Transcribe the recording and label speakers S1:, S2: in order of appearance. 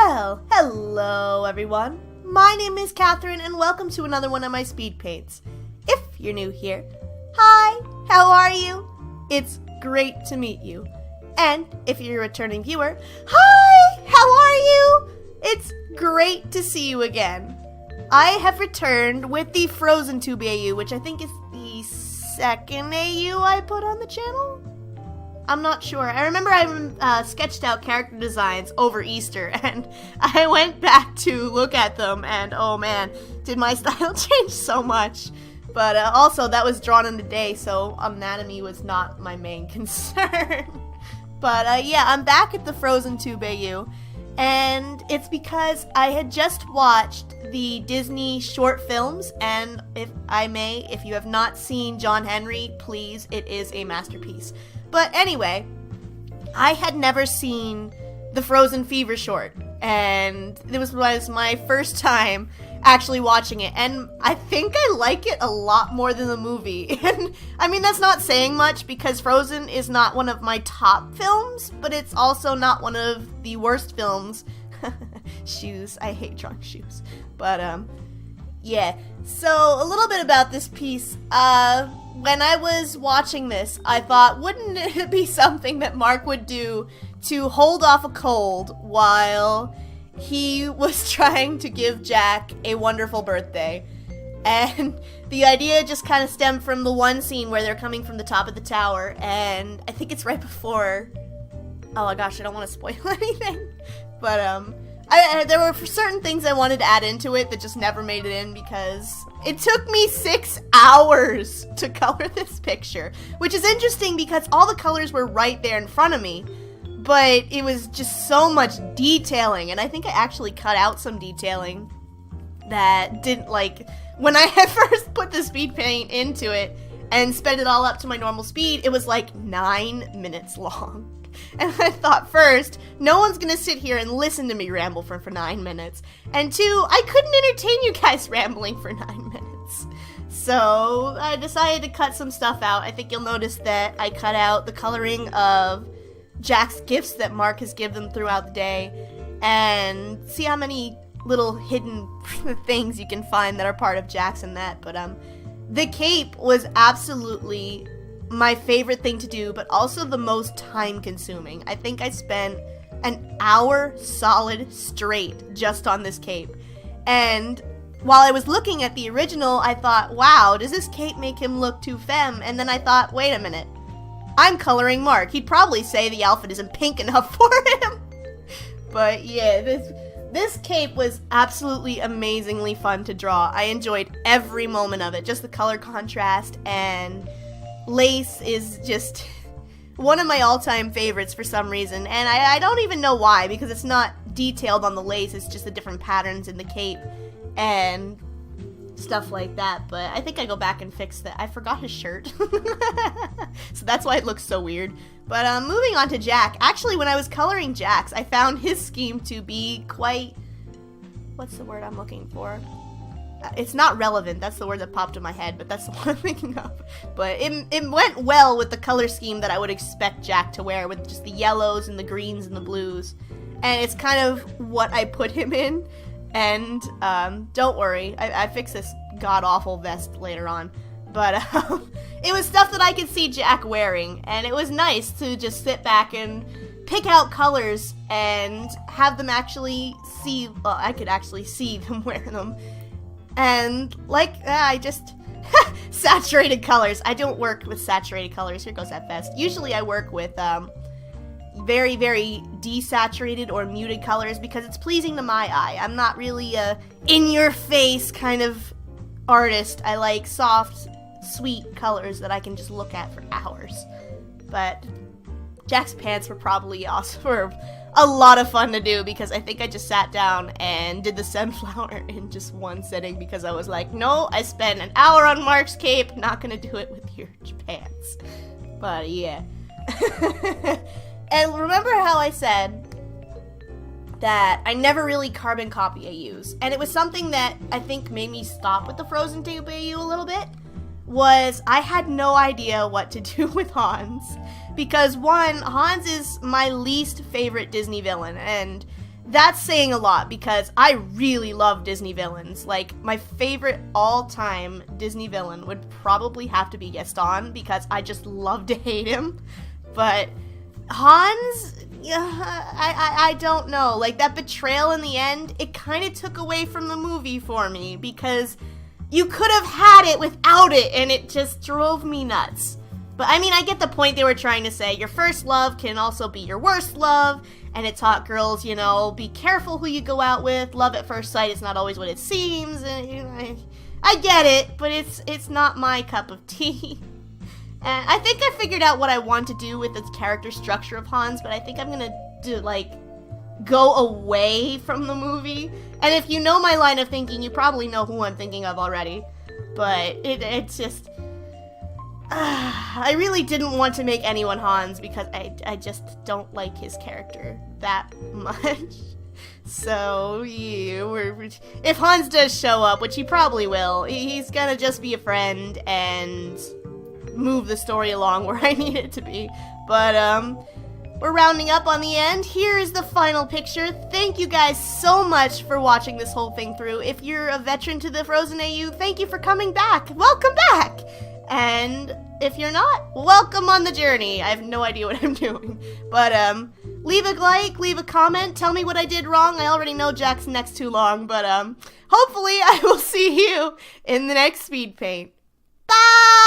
S1: Well, hello everyone. My name is Catherine and welcome to another one of my speed paints. If you're new here, hi, how are you? It's great to meet you. And if you're a returning viewer, hi, how are you? It's great to see you again. I have returned with the Frozentube AU, which I think is the second AU I put on the channel? I'm not sure. I remember I sketched out character designs over Easter, and I went back to look at them, and oh man, did my style change so much. But also, that was drawn in the day, so anatomy was not my main concern. But yeah, I'm back at the Frozentube AU, and it's because I had just watched the Disney short films, and if I may, if you have not seen John Henry, please, it is a masterpiece. But anyway, I had never seen the Frozen Fever short, and it was my first time actually watching it, and I think I like it a lot more than the movie. And I mean, that's not saying much because Frozen is not one of my top films, but it's also not one of the worst films. Shoes, I hate drawing shoes. But yeah, so a little bit about this piece. When I was watching this, I thought, wouldn't it be something that Mark would do to hold off a cold while he was trying to give Jack a wonderful birthday? And the idea just kind of stemmed from the one scene where they're coming from the top of the tower, and I think it's right before... Oh my gosh, I don't want to spoil anything. But, there were certain things I wanted to add into it that just never made it in because it took me 6 hours to color this picture, which is interesting because all the colors were right there in front of me, but it was just so much detailing, and I think I actually cut out some detailing that didn't, like, when I had first put the speed paint into it and sped it all up to my normal speed, it was like 9 minutes long. And I thought, first, no one's gonna sit here and listen to me ramble for 9 minutes. And two, I couldn't entertain you guys rambling for 9 minutes. So I decided to cut some stuff out. I think you'll notice that I cut out the coloring of Jack's gifts that Mark has given them throughout the day. And see how many little hidden things you can find that are part of Jack's and that. But the cape was absolutely my favorite thing to do, but also the most time consuming. I think I spent an hour solid straight just on this cape. And while I was looking at the original, I thought, wow, does this cape make him look too femme? And then I thought, wait a minute, I'm coloring Mark. He'd probably say the outfit isn't pink enough for him. But yeah, this cape was absolutely amazingly fun to draw. I enjoyed every moment of it, just the color contrast, and lace is just one of my all-time favorites for some reason, and I don't even know why, because it's not detailed on the lace, it's just the different patterns in the cape and stuff like that. But I think I go back and fix that. I forgot his shirt, so that's why it looks so weird. But moving on to Jack, actually when I was coloring Jack's, I found his scheme to be quite, what's the word I'm looking for? It's not relevant, that's the word that popped in my head, but that's the one I'm thinking of. But it went well with the color scheme that I would expect Jack to wear, with just the yellows and the greens and the blues. And it's kind of what I put him in. And don't worry, I fixed this god-awful vest later on. But it was stuff that I could see Jack wearing, and it was nice to just sit back and pick out colors and have them actually see, well, I could actually see them wear them. And, like, I just, saturated colors. I don't work with saturated colors. Here goes that vest. Usually I work with, very, very desaturated or muted colors because it's pleasing to my eye. I'm not really a in-your-face kind of artist. I like soft, sweet colors that I can just look at for hours. But Jack's pants were probably also a lot of fun to do because I think I just sat down and did the sunflower in just one sitting because I was like, no, I spent an hour on Mark's cape, not gonna do it with your pants. But yeah. And remember how I said that I never really carbon copy AUs, and it was something that I think made me stop with the Frozentube AU a little bit, was I had no idea what to do with Hans. Because one, Hans is my least favorite Disney villain, and that's saying a lot because I really love Disney villains. Like, my favorite all-time Disney villain would probably have to be Gaston because I just love to hate him. But Hans, yeah, I don't know. Like, that betrayal in the end, it kind of took away from the movie for me because you could have had it without it, and it just drove me nuts. But, I mean, I get the point they were trying to say. Your first love can also be your worst love, and it taught girls, you know, be careful who you go out with. Love at first sight is not always what it seems, and you know, I get it, but it's not my cup of tea. And I think I figured out what I want to do with the character structure of Hans, but I think I'm gonna go away from the movie. And if you know my line of thinking, you probably know who I'm thinking of already. But it's just... I really didn't want to make anyone Hans because I just don't like his character that much. So, yeah, if Hans does show up, which he probably will, he's gonna just be a friend and move the story along where I need it to be. But, we're rounding up on the end. Here is the final picture. Thank you guys so much for watching this whole thing through. If you're a veteran to the Frozen AU, thank you for coming back. Welcome back! And if you're not, welcome on the journey. I have no idea what I'm doing. But, leave a like, leave a comment, tell me what I did wrong. I already know Jack's neck's too long, but, hopefully I will see you in the next speed paint. Bye!